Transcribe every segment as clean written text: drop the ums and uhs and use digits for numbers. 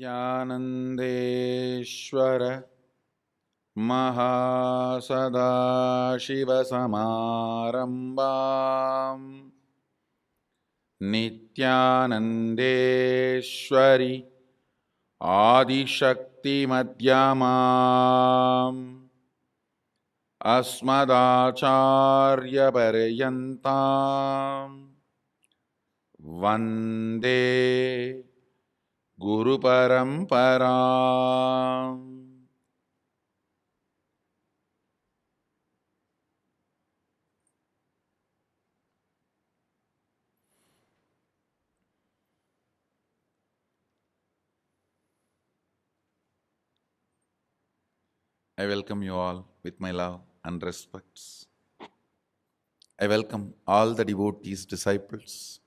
नित्यानन्देश्वर महासदाशिवसमारम्भाम् नित्यानन्देश्वरि आदिशक्तिमध्यमाम् अस्मदाचार्यपर्यन्ताम् वन्दे गुरुपरम्पराम्। I welcome you all with my love and respects. I welcome all the devotees, disciples,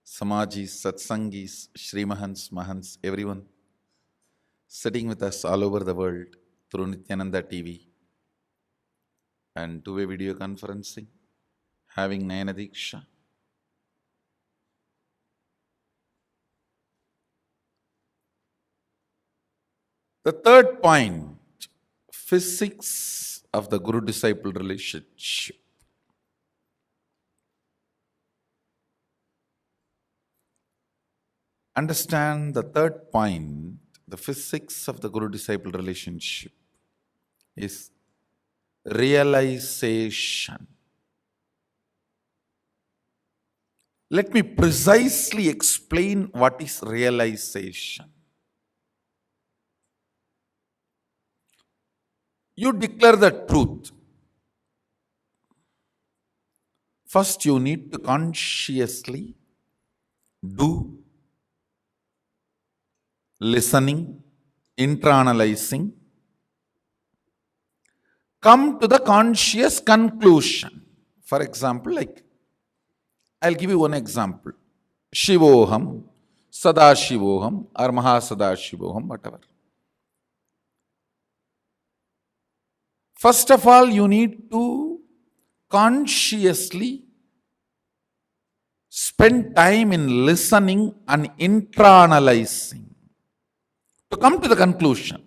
Samajis, Satsangis, Srimahans, Mahants, everyone sitting with us all over the world through Nityananda TV and two-way video conferencing, having Nayana Diksha. The third point, physics of the Guru-disciple relationship. Understand the third point, the physics of the Guru-disciple relationship is realization. Let me precisely explain what is realization. You declare the truth. First, you need to consciously do listening, internalizing, come to the conscious conclusion. For example, I'll give you one example. Shivoham, Sadashivoham, or Mahasadashivoham, whatever. First of all, you need to consciously spend time in listening and internalizing to come to the conclusion.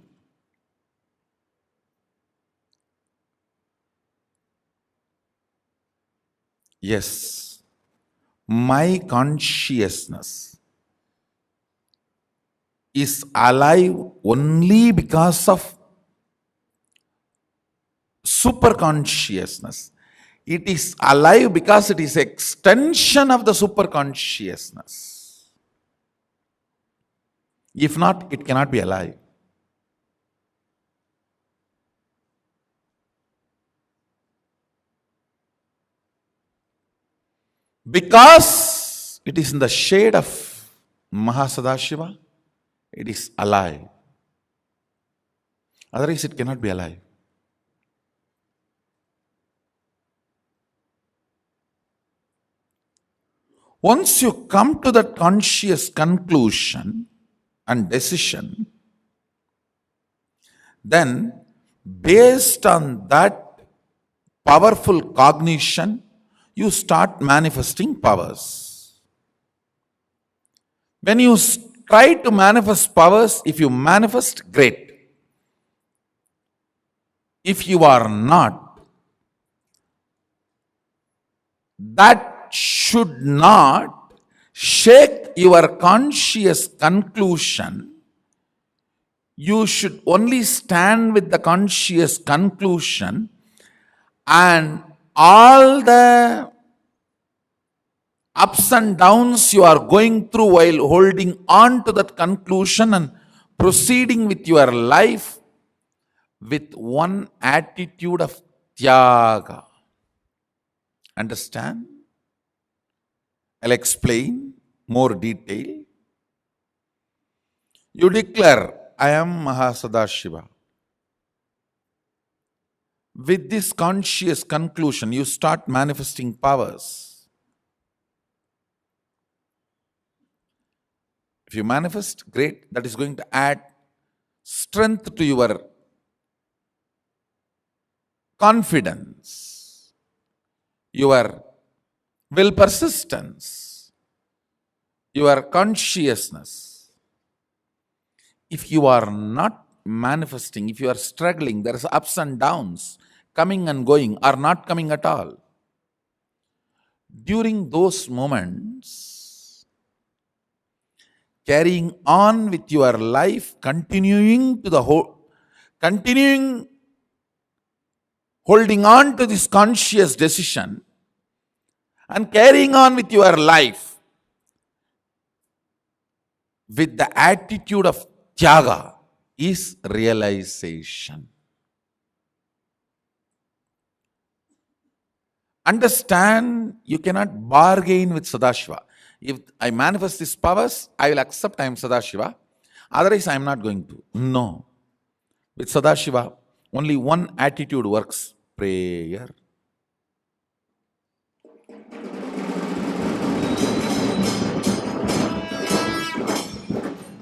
Yes, my consciousness is alive only because of superconsciousness. It is alive because it is extension of the superconsciousness. If not, it cannot be alive. Because it is in the shade of Mahasadashiva, it is alive. Otherwise, it cannot be alive. Once you come to that conscious conclusion and decision, then based on that powerful cognition, you start manifesting powers. When you try to manifest powers, if you manifest, great. If you are not, that should not shake your conscious conclusion. You should only stand with the conscious conclusion, and all the ups and downs you are going through while holding on to that conclusion and proceeding with your life with one attitude of tyaga. Understand? I'll explain more detail. You declare, I am Mahasadashiva. With this conscious conclusion, you start manifesting powers. If you manifest, great. That is going to add strength to your confidence, your will persistence, your consciousness. if you are not manifesting, if you are struggling, there is ups and downs, coming and going, or not coming at all. During those moments, carrying on with your life, continuing holding on to this conscious decision and carrying on with your life with the attitude of tyaga is realization. Understand, you cannot bargain with Sadashiva. If I manifest these powers, I will accept I am Sadashiva. Otherwise, I am not going to. No. With Sadashiva, only one attitude works: prayer.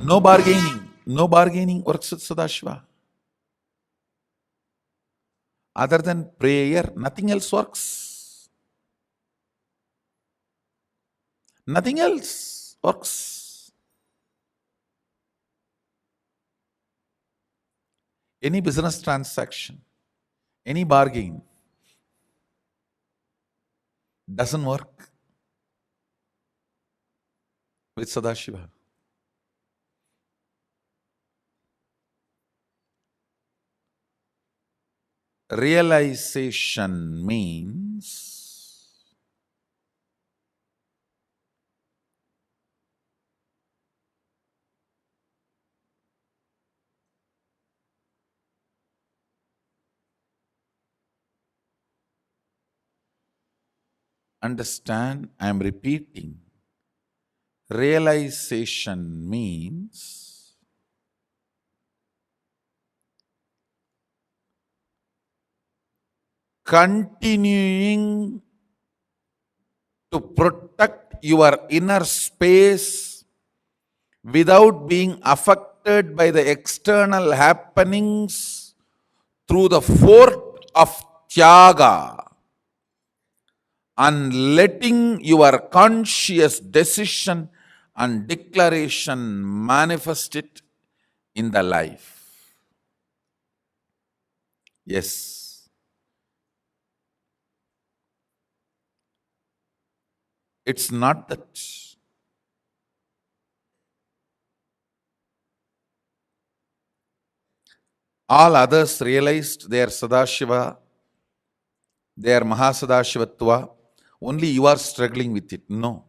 No bargaining. No bargaining works with Sadashiva. Other than prayer, nothing else works. Nothing else works. Any business transaction, any bargain doesn't work with Sadashiva. Realization means understand, I am repeating. Realization means continuing to protect your inner space without being affected by the external happenings through the fort of tyaga, and letting your conscious decision and declaration manifest it in the life. Yes. It's not that all others realized their Sadashiva, their Mahasadashivatva, only you are struggling with it. No.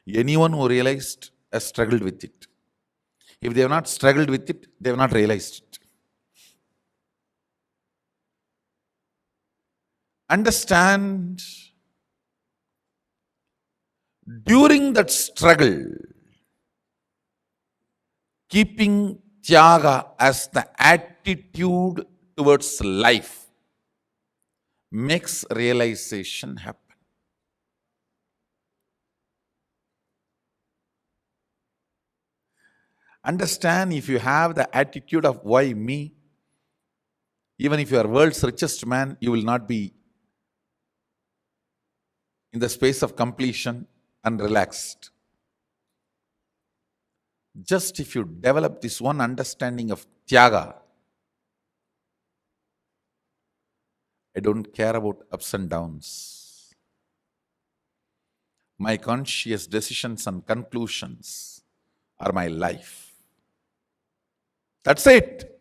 Anyone who realized has struggled with it. If they have not struggled with it, they have not realized it. Understand, during that struggle, keeping tyaga as the attitude towards life makes realization happen. Understand, if you have the attitude of why me, even if you are world's richest man, you will not be in the space of completion and relaxed. Just if you develop this one understanding of tyaga, I don't care about ups and downs. My conscious decisions and conclusions are my life. That's it.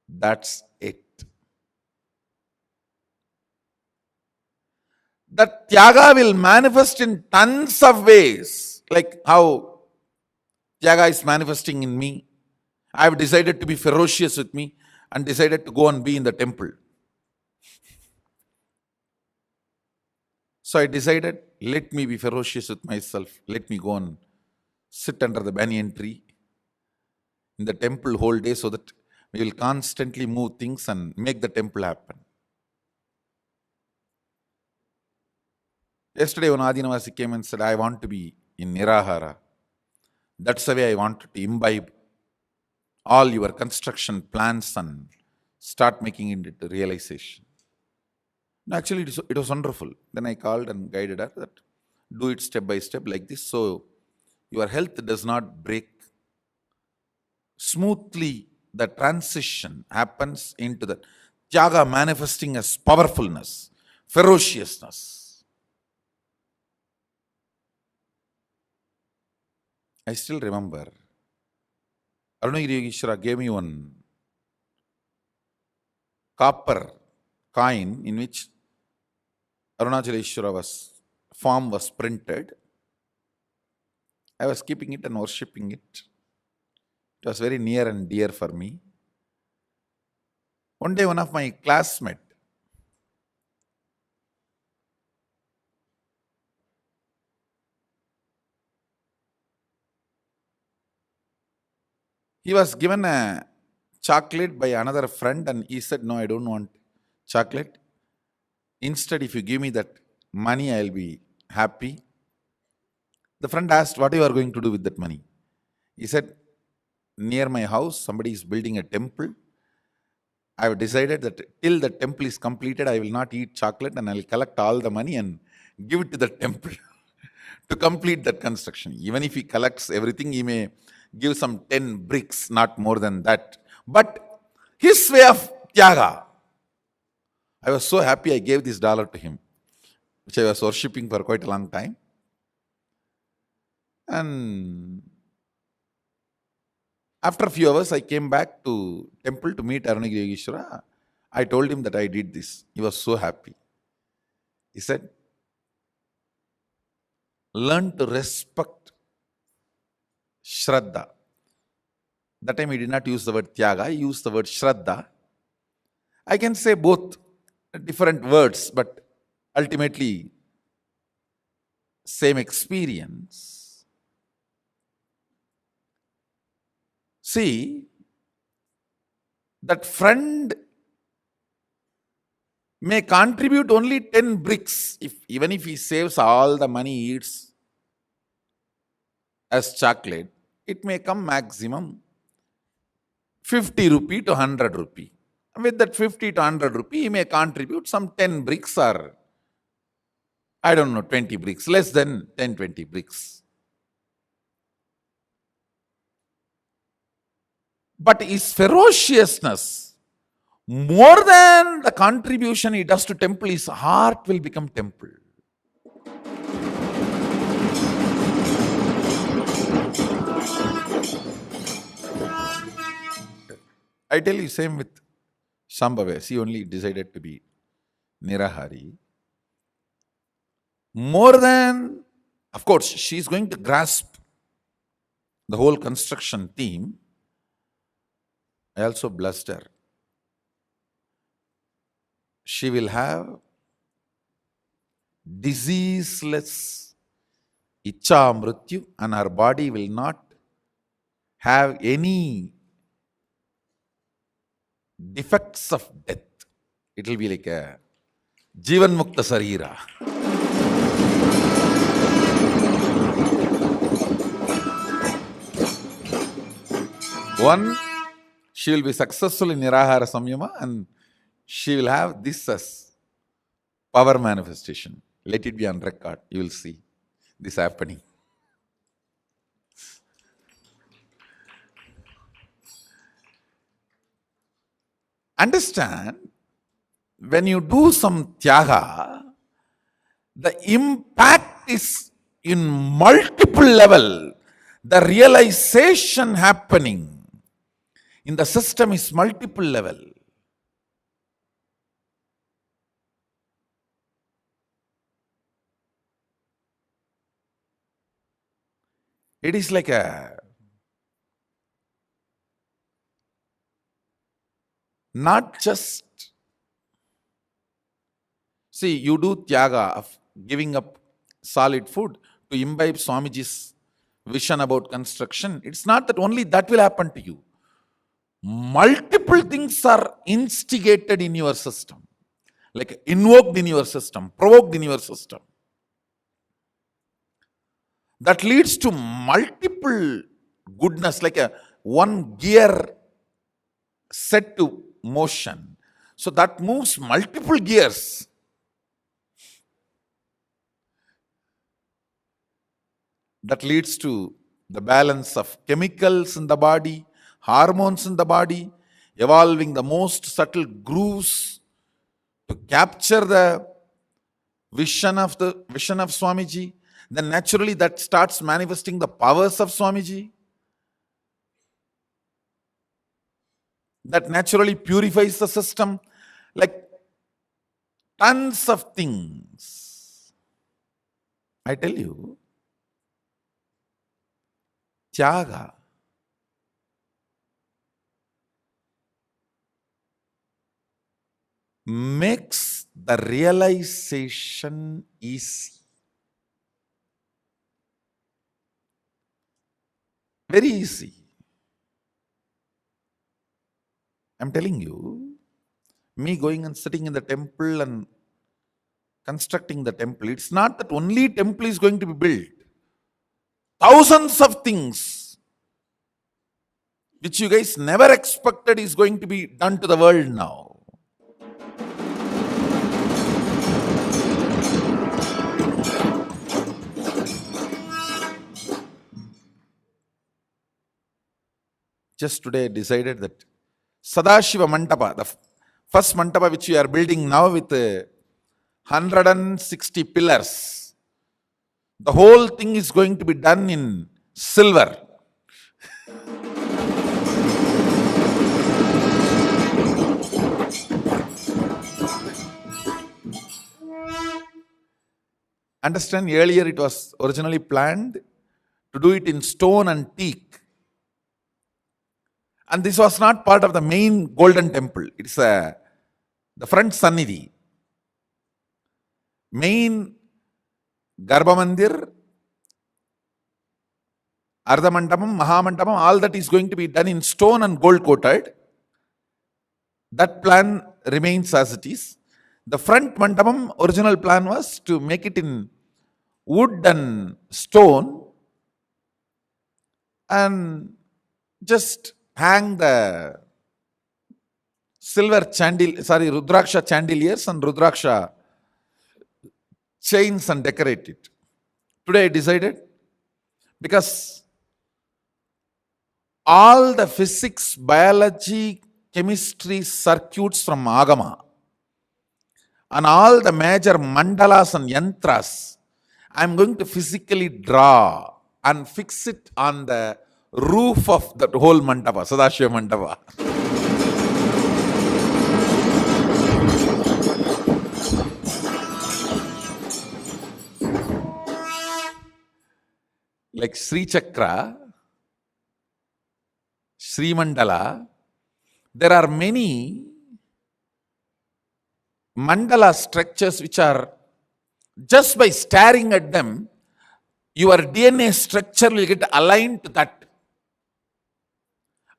That's it. That tyaga will manifest in tons of ways, like how tyaga is manifesting in me. I have decided to be ferocious with me and decided to go and be in the temple. So I decided, let me be ferocious with myself. Let me go and sit under the banyan tree in the temple whole day so that we will constantly move things and make the temple happen. Yesterday, one Adinavasi came and said, I want to be in Nirahara. That's the way I want to imbibe all your construction plans and start making it into realization. Actually, it was wonderful. Then I called and guided her that do it step by step like this, so your health does not break smoothly the transition happens into the Tyaga manifesting as powerfulness, ferociousness. I still remember Arunagiri Yogeshwara gave me one copper coin in which Arunachaleshwara form was printed. I was keeping it and worshipping it. It was very near and dear for me. One day, one of my classmates, he was given a chocolate by another friend and he said, "No, I don't want chocolate. Instead, if you give me that money, I'll be happy." The friend asked, "What you are going to do with that money?" He said, "Near my house, somebody is building a temple. I have decided that till the temple is completed, I will not eat chocolate and I'll collect all the money and give it to the temple to complete that construction. Even if he collects everything, he may give some 10 bricks, not more than that. But his way of tyaga." I was so happy I gave this dollar to him, which I was worshipping for quite a long time. And after a few hours, I came back to temple to meet Arunagiri Yogeshwara. I told him that I did this. He was so happy. He said, "Learn to respect Shraddha." That time he did not use the word Tyaga, he used the word Shraddha. I can say both different words, but ultimately same experience. See, that friend may contribute only 10 bricks, even if he saves all the money he eats as chocolate, it may come maximum 50 rupee to 100 rupee. With that 50 to 100 rupee, he may contribute some 10 bricks or, I don't know, 20 bricks, less than 10, 20 bricks. But his ferociousness, more than the contribution he does to temple, his heart will become temple. I tell you, same with Shambhava. He only decided to be Nirahari. More than, of course, she is going to grasp the whole construction theme. I also blessed her. She will have diseaseless Icha Mrityu and her body will not have any defects of death. It will be like a Jivan Mukta Sarira. One, she will be successful in Nirahara Samyama and she will have this as power manifestation. Let it be on record. You will see this happening. Understand, when you do some tyaga, the impact is in multiple level. The realization happening in the system is multiple level. It is like a not just, see, you do tyaga of giving up solid food to imbibe Swamiji's vision about construction. It's not that only that will happen to you. Multiple things are instigated in your system, like invoked in your system, provoked in your system. That leads to multiple goodness, like a one gear set to motion. So that moves multiple gears. That leads to the balance of chemicals in the body, hormones in the body, evolving the most subtle grooves to capture the vision of Swamiji. Then naturally that starts manifesting the powers of Swamiji. That naturally purifies the system. Like tons of things. I tell you, Tyaga makes the realization easy. Very easy. I'm telling you, me going and sitting in the temple and constructing the temple, it's not that only temple is going to be built. Thousands of things which you guys never expected is going to be done to the world now. Just today I decided that Sadashiva Mandapa, the first Mandapa which we are building now with 160 pillars, the whole thing is going to be done in silver. Understand, earlier it was originally planned to do it in stone and teak. And this was not part of the main golden temple. It's the front Sannidhi. Main Garbha Mandir, Ardha Mandapam, Mahamandapam, all that is going to be done in stone and gold coated. That plan remains as it is. The front Mandapam, original plan was to make it in wood and stone and just hang the silver Rudraksha chandeliers and Rudraksha chains and decorate it. Today I decided, because all the physics, biology, chemistry circuits from Agama and all the major mandalas and yantras, I am going to physically draw and fix it on the roof of that whole mandapa, Sadashiva Mandapa. Like Sri Chakra, Sri Mandala, there are many mandala structures which are, just by staring at them, your DNA structure will get aligned to that.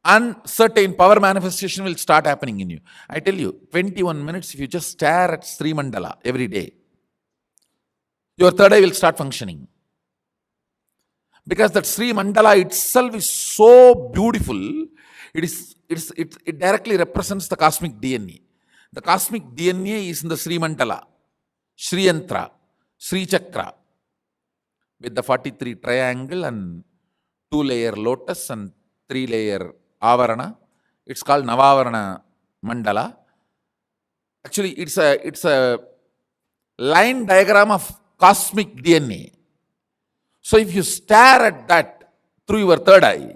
And certain power manifestation will start happening in you. I tell you, 21 minutes, if you just stare at Sri Mandala every day, your third eye will start functioning. Because that Sri Mandala itself is so beautiful, it directly represents the cosmic DNA. The cosmic DNA is in the Sri Mandala, Sri Yantra, Sri Chakra, with the 43 triangle and 2-layer lotus and 3-layer Avarana. It's called Navavarana Mandala. Actually, it's a line diagram of cosmic DNA. So if you stare at that through your third eye,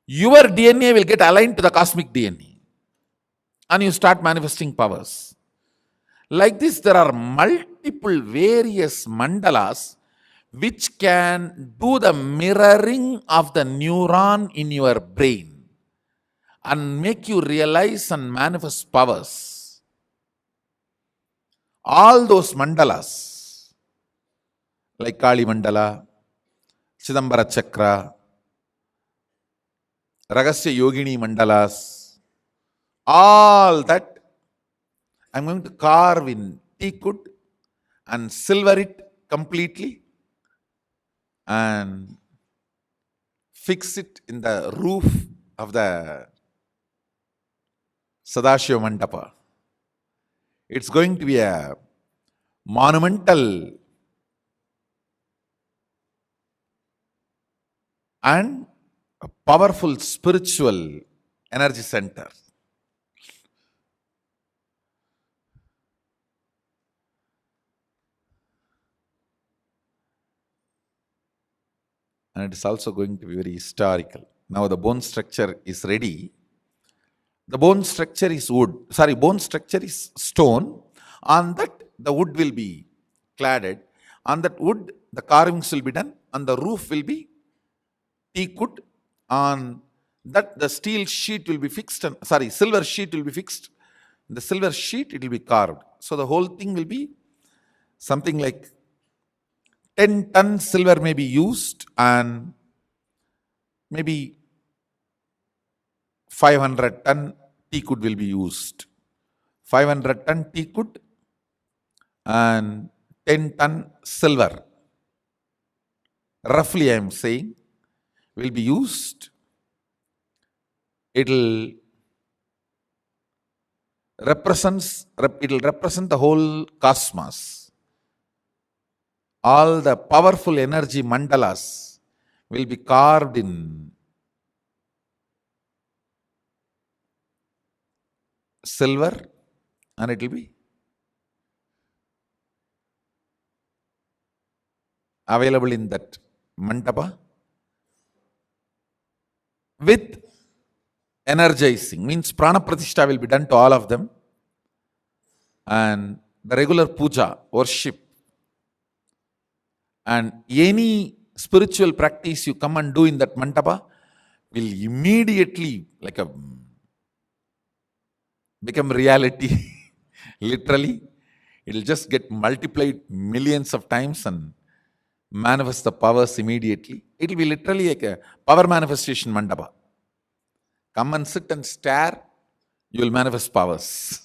your DNA will get aligned to the cosmic DNA. And you start manifesting powers. Like this, there are multiple various mandalas which can do the mirroring of the neuron in your brain and make you realize and manifest powers. All those mandalas, like Kali Mandala, Chidambara Chakra, Ragasya Yogini Mandalas, all that I'm going to carve in teakwood and silver it completely and fix it in the roof of the Sadashiva Mandapa. It's going to be a monumental and a powerful spiritual energy center. And it is also going to be very historical. Now the bone structure is ready. The bone structure is bone structure is stone. On that, the wood will be cladded. On that wood, the carvings will be done. On the roof will be teak wood. On that, the steel sheet will be fixed. Silver sheet will be fixed. The silver sheet, it will be carved. So the whole thing will be something like 10 ton silver may be used, and maybe 500 ton teakwood will be used. 500 ton teakwood and 10 ton silver, roughly I am saying, will be used. It will represent the whole cosmos. All the powerful energy mandalas will be carved in silver, and it will be available in that mandapa with energizing, means prana pratishtha will be done to all of them, and the regular puja, worship, and any spiritual practice you come and do in that mandapa will immediately become reality. Literally, it will just get multiplied millions of times and manifest the powers immediately. It will be literally like a power manifestation mandapa. Come and sit and stare, you will manifest powers.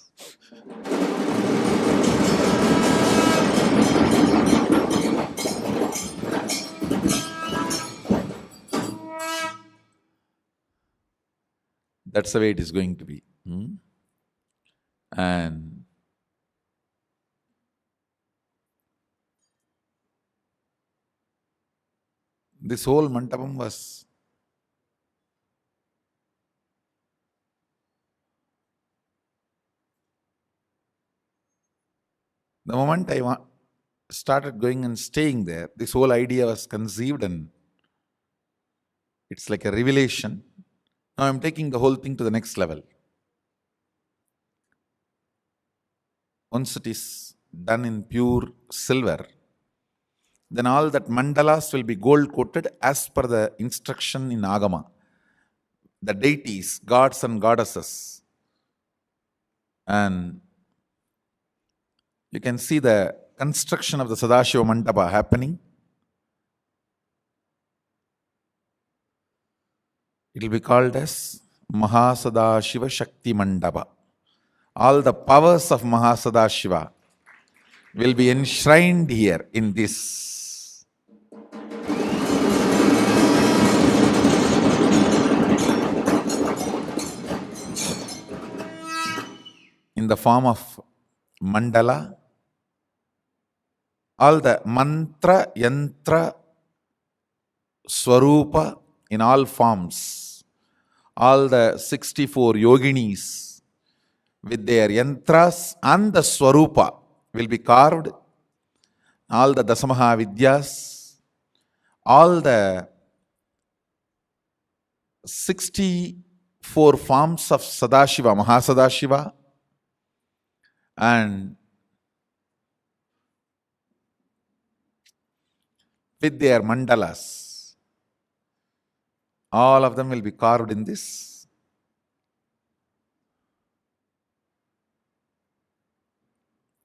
That's the way it is going to be. And this whole mandapam was the moment I started going and staying there, this whole idea was conceived, and it's like a revelation. Now I'm taking the whole thing to the next level. Once it is done in pure silver, then all that mandalas will be gold coated as per the instruction in Agama. The deities, gods and goddesses. And you can see the construction of the Sadashiva Mandapa happening. It will be called as Mahasadashiva Shakti Mandapa. All the powers of Mahasadashiva will be enshrined here in this. In the form of mandala, all the mantra, yantra, swarupa in all forms, all the 64 yoginis with their yantras and the swarupa will be carved. All the Dasamaha Vidyas, all the 64 forms of Sadashiva, Mahasadashiva, and with their mandalas, all of them will be carved in this.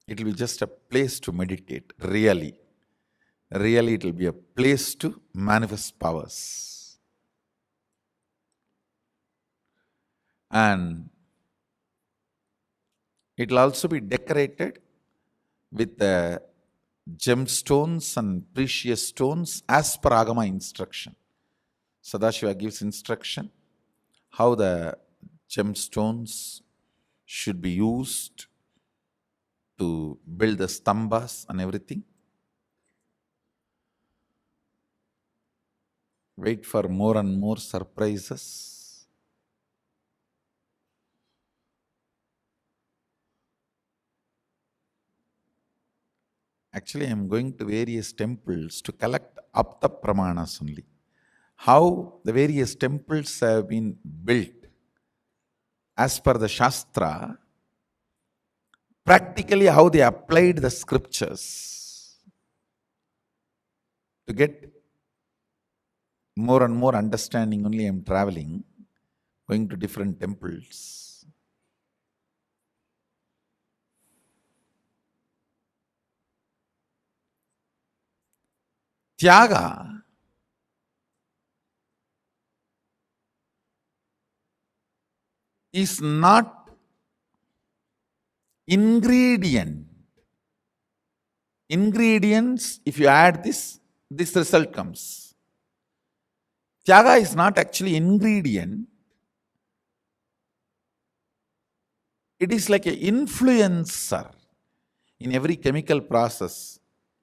It will be just a place to meditate, really. Really, it will be a place to manifest powers. And it will also be decorated with the gemstones and precious stones as per Agama instruction. Sadashiva gives instruction how the gemstones should be used to build the stambhas and everything. Wait for more and more surprises. Actually, I am going to various temples to collect Apta Pramanas only. How the various temples have been built as per the Shastra, practically how they applied the scriptures to get more and more understanding. Only I am traveling, going to different temples. Tyaga is not ingredient. Ingredients, if you add this result comes. Tyaga is not actually ingredient. It is like an influencer. In every chemical process,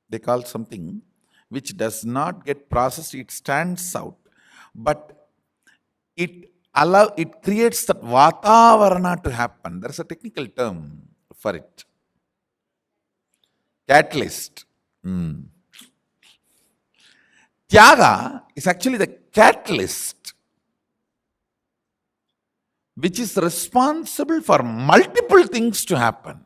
they call something which does not get processed, it stands out. But it creates that vatavarana to happen. There's a technical term for it. Catalyst. Tyaga is actually the catalyst which is responsible for multiple things to happen.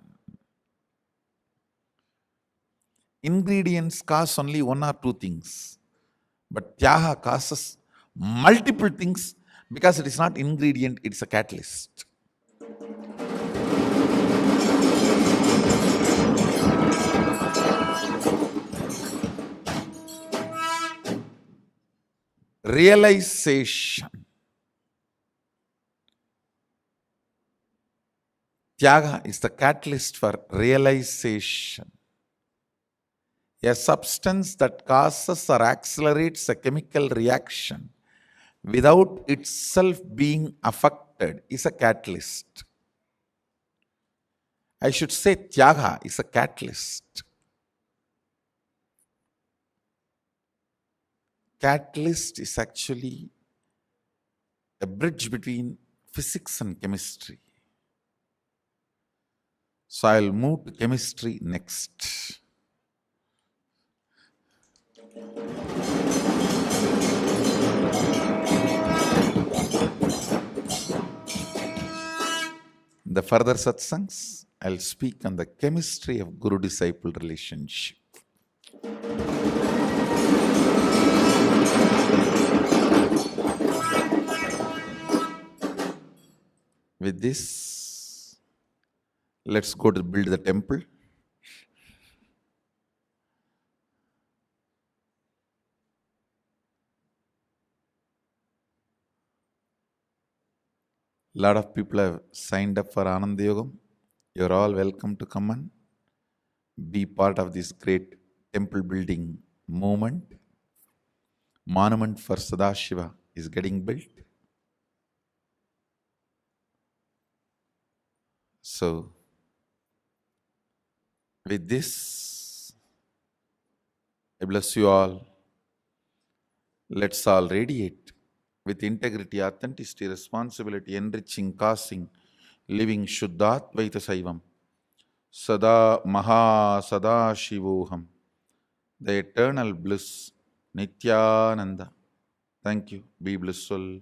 Ingredients cause only one or two things, but Tyaga causes multiple things because it is not ingredient, it is a catalyst. Realization. Tyaga is the catalyst for realization. A substance that causes or accelerates a chemical reaction without itself being affected is a catalyst. I should say Tyaga is a catalyst. Catalyst is actually a bridge between physics and chemistry. So I'll move to chemistry next. The further satsangs, I'll speak on the chemistry of guru-disciple relationship. With this, let's go to build the temple. A lot of people have signed up for Ananda Yogam. You're all welcome to come and be part of this great temple building movement. Monument for Sadashiva is getting built. So, with this, I bless you all. Let's all radiate with integrity, authenticity, responsibility, enriching, causing, living Shuddhatvaita Saivam. Sada Maha Sada Shivoham. The eternal bliss, Nityananda. Thank you. Be blissful.